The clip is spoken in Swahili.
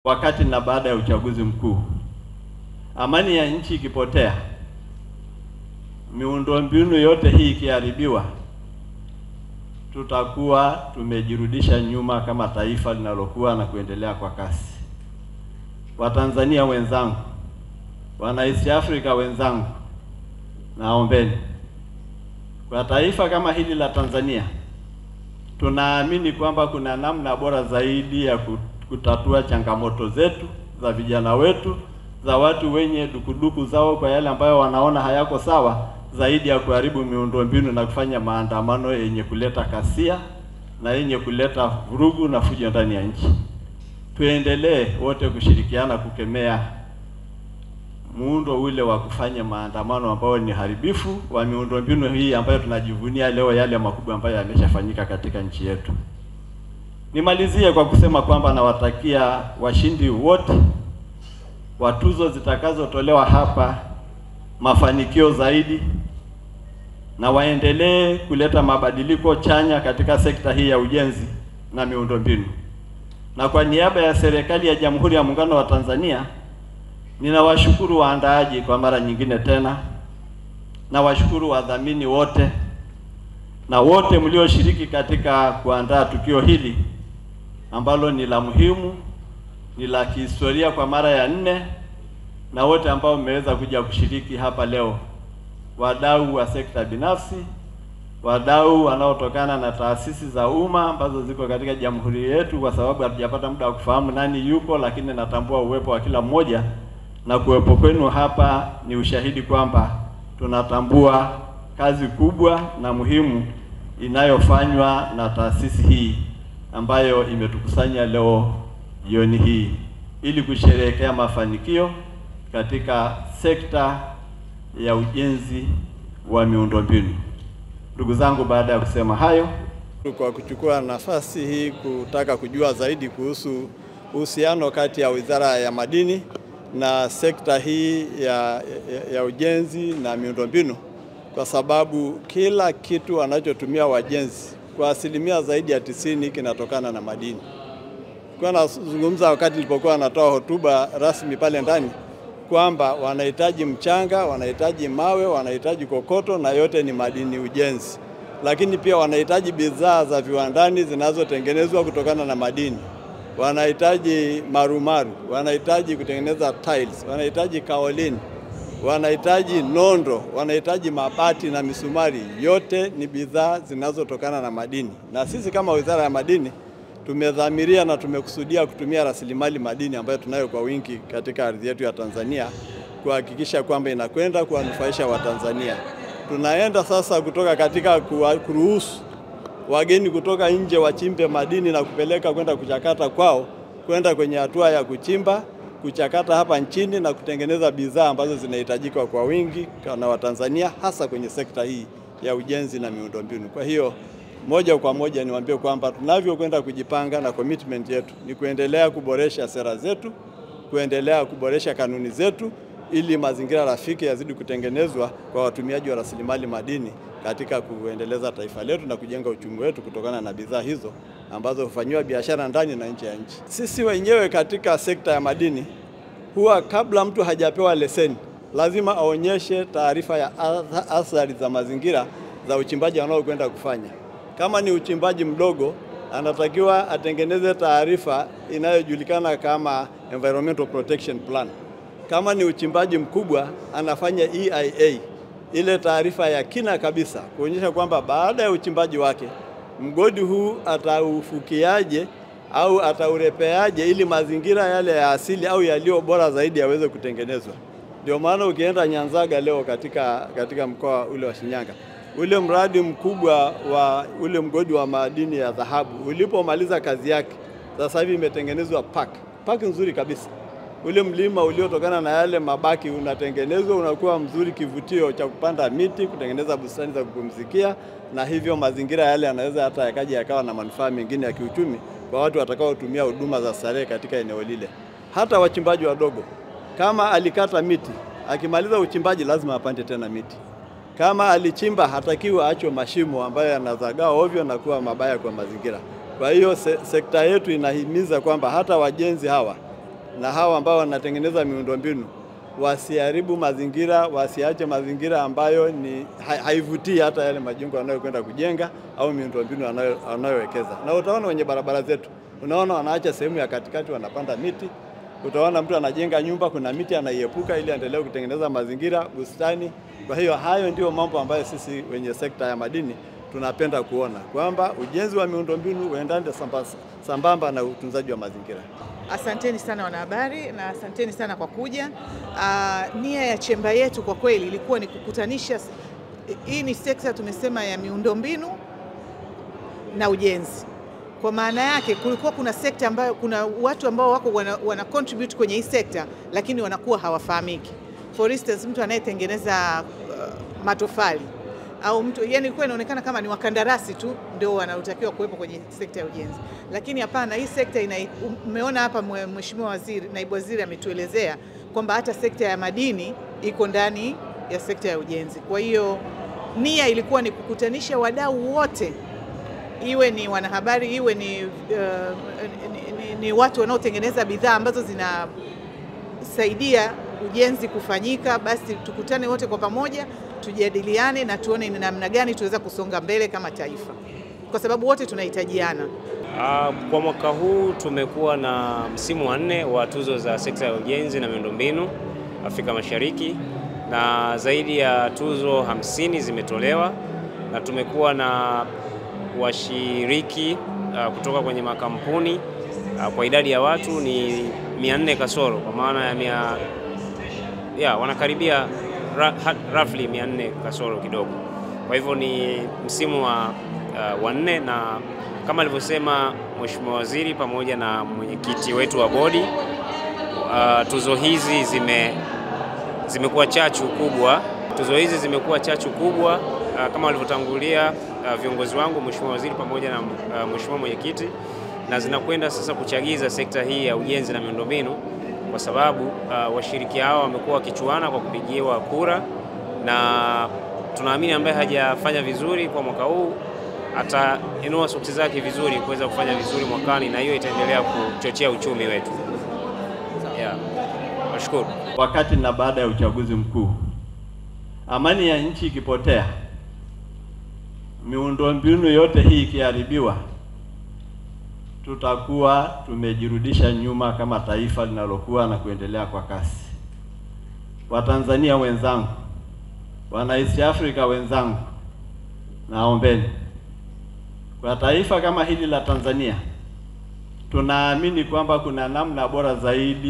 wakati na baada ya uchaguzi mkuu. Amani ya nchi ikipotea, miundombinu yote hii ikiharibiwa, tutakuwa tumejirudisha nyuma kama taifa linalokuwa na kuendelea kwa kasi. Watanzania wenzangu, wana East Africa wenzangu, naombeni kwa taifa kama hili la Tanzania, tunaamini kwamba kuna namna bora zaidi ya kutatua changamoto zetu, za vijana wetu, za watu wenye dukuduku zao kwa yale ambayo wanaona hayako sawa, zaidi ya kuharibu miundombinu na kufanya maandamano yenye kuleta kasia na yenye kuleta vurugu na fujo ndani ya nchi. Tuendelee wote kushirikiana kukemea muundo ule wa kufanya maandamano ambao ni haribifu wa miundombinu hii ambayo tunajivunia leo yale makubwa ambayo yameshafanyika katika nchi yetu. Nimalizie kwa kusema kwamba nawatakia washindi wote wa tuzo zitakazotolewa hapa mafanikio zaidi, na waendelee kuleta mabadiliko chanya katika sekta hii ya ujenzi na miundombinu. Na kwa niaba ya serikali ya Jamhuri ya Muungano wa Tanzania, ninawashukuru waandaaji kwa mara nyingine tena, na washukuru wadhamini wote na wote mlioshiriki katika kuandaa tukio hili ambalo ni la muhimu, ni la kihistoria kwa mara ya 4, na wote ambao mmeweza kuja kushiriki hapa leo, wadau wa sekta binafsi, wadau wanaotokana na taasisi za umma ambazo ziko katika jamhuri yetu, kwa sababu hatujapata muda wa kufahamu nani yupo, lakini natambua uwepo wa kila mmoja, na kuwepo kwenu hapa ni ushahidi kwamba tunatambua kazi kubwa na muhimu inayofanywa na taasisi hii ambayo imetukusanya leo jioni hii ili kusherehekea mafanikio katika sekta ya ujenzi wa miundombinu. Ndugu zangu, baada ya kusema hayo, kwa kuchukua nafasi hii kutaka kujua zaidi kuhusu uhusiano kati ya Wizara ya Madini na sekta hii ya ujenzi na miundombinu, kwa sababu kila kitu wanachotumia wajenzi kwa asilimia zaidi ya 90 kinatokana na madini. Kwa nazungumza wakati nilipokuwa natoa hotuba rasmi pale ndani kwamba wanahitaji mchanga, wanahitaji mawe, wanahitaji kokoto, na yote ni madini ujenzi. Lakini pia wanahitaji bidhaa za viwandani zinazotengenezwa kutokana na madini. Wanahitaji marumaru, wanahitaji kutengeneza tiles, wanahitaji kaolini, wanahitaji nondo, wanahitaji mabati na misumari. Yote ni bidhaa zinazotokana na madini. Na sisi kama Wizara ya Madini tumedhamiria na tumekusudia kutumia rasilimali madini ambayo tunayo kwa wingi katika ardhi yetu ya Tanzania kuhakikisha kwamba inakwenda kuwanufaisha Watanzania. Tunaenda sasa kutoka katika kuruhusu wageni kutoka nje wachimbe madini na kupeleka kwenda kuchakata kwao, kwenda kwenye hatua ya kuchimba, kuchakata hapa nchini na kutengeneza bidhaa ambazo zinahitajika kwa wingi na Watanzania, hasa kwenye sekta hii ya ujenzi na miundombinu. Kwa hiyo moja kwa moja niwaambie kwamba tunavyokwenda kujipanga na commitment yetu ni kuendelea kuboresha sera zetu, kuendelea kuboresha kanuni zetu, ili mazingira rafiki yazidi kutengenezwa kwa watumiaji wa rasilimali madini katika kuendeleza taifa letu na kujenga uchumi wetu kutokana na bidhaa hizo ambazo hufanywa biashara ndani na nje ya nchi. Sisi wenyewe katika sekta ya madini huwa kabla mtu hajapewa leseni lazima aonyeshe taarifa ya athari za mazingira za uchimbaji anaokwenda kufanya. Kama ni uchimbaji mdogo, anatakiwa atengeneze taarifa inayojulikana kama Environmental Protection Plan. Kama ni uchimbaji mkubwa, anafanya EIA, ile taarifa ya kina kabisa, kuonyesha kwamba baada ya uchimbaji wake mgodi huu ataufukiaje au ataurepeaje ili mazingira yale ya asili au yaliyo bora zaidi yaweze kutengenezwa. Ndio maana ukienda Nyanzaga leo katika mkoa ule wa Shinyanga, ule mradi mkubwa wa ule mgodi wa madini ya dhahabu ulipomaliza kazi yake, sasa hivi imetengenezwa park nzuri kabisa. Ule mlima uliotokana na yale mabaki unatengenezwa, unakuwa mzuri, kivutio cha kupanda miti, kutengeneza bustani za kupumzikia, na hivyo mazingira yale yanaweza hata yakaja yakawa na manufaa mengine ya kiuchumi kwa watu watakaotumia huduma za starehe katika eneo lile. Hata wachimbaji wadogo, kama alikata miti, akimaliza uchimbaji lazima apande tena miti. Kama alichimba, hatakiwa achwe mashimo ambayo yanazagaa ovyo na kuwa mabaya kwa mazingira. Kwa hiyo sekta yetu inahimiza kwamba hata wajenzi hawa na hawa ambao wanatengeneza miundombinu wasiharibu mazingira, wasiache mazingira ambayo ni haivutii hata yale majengo wanayokwenda kujenga au miundombinu wanayowekeza. Na utaona wenye barabara zetu, unaona wanaacha sehemu ya katikati wanapanda miti. Utaona mtu anajenga nyumba, kuna miti anaiepuka ili aendelee kutengeneza mazingira, bustani. Kwa hiyo hayo ndio mambo ambayo sisi wenye sekta ya madini tunapenda kuona, kwamba ujenzi wa miundombinu uendane sambamba na utunzaji wa mazingira. Asanteni sana wanahabari, na asanteni sana kwa kuja. Nia ya chemba yetu kwa kweli ilikuwa ni kukutanisha, hii ni sekta tumesema ya miundombinu na ujenzi. Kwa maana yake kulikuwa kuna sekta ambayo kuna watu ambao wako wana contribute kwenye hii sekta lakini wanakuwa hawafahamiki. For instance, mtu anayetengeneza matofali au mtu, yani ilikuwa inaonekana kama ni wakandarasi tu ndio wanaotakiwa kuwepo kwenye sekta ya ujenzi. Lakini hapana, hii sekta umeona hapa Mheshimiwa Waziri, Naibu Waziri ametuelezea kwamba hata sekta ya madini iko ndani ya sekta ya ujenzi. Kwa hiyo nia ilikuwa ni kukutanisha wadau wote, iwe ni wanahabari, iwe ni watu wanaotengeneza bidhaa ambazo zinasaidia ujenzi kufanyika. Basi tukutane wote kwa pamoja, tujadiliane na tuone ni namna gani tuweza kusonga mbele kama taifa, kwa sababu wote tunahitajiana. Kwa mwaka huu tumekuwa na msimu wa 4 wa tuzo za sekta ya ujenzi na miundombinu Afrika Mashariki, na zaidi ya tuzo 50 zimetolewa, na tumekuwa na washiriki kutoka kwenye makampuni kwa idadi ya watu ni 400 kasoro, kwa maana ya wanakaribia roughly 400 kasoro kidogo. Kwa hivyo ni msimu wa 4, na kama alivyosema Mheshimiwa Waziri pamoja na mwenyekiti wetu wa bodi, tuzo hizi zimekuwa chachu kubwa. Tuzo hizi zimekuwa chachu kubwa kama walivyotangulia viongozi wangu, Mheshimiwa Waziri pamoja na Mheshimiwa mwenyekiti, na zinakwenda sasa kuchagiza sekta hii ya ujenzi na miundombinu, kwa sababu washiriki hao wamekuwa wakichuana kwa kupigiwa kura, na tunaamini ambaye hajafanya vizuri kwa mwaka huu atainua soksi zake vizuri kuweza kufanya vizuri mwakani, na hiyo itaendelea kuchochea uchumi wetu. Nashukuru. Wakati na baada ya uchaguzi mkuu, amani ya nchi ikipotea, miundombinu yote hii ikiharibiwa, tutakuwa tumejirudisha nyuma kama taifa linalokuwa na kuendelea kwa kasi. Watanzania wenzangu, wana East Africa wenzangu, naombeni, kwa taifa kama hili la Tanzania, tunaamini kwamba kuna namna bora zaidi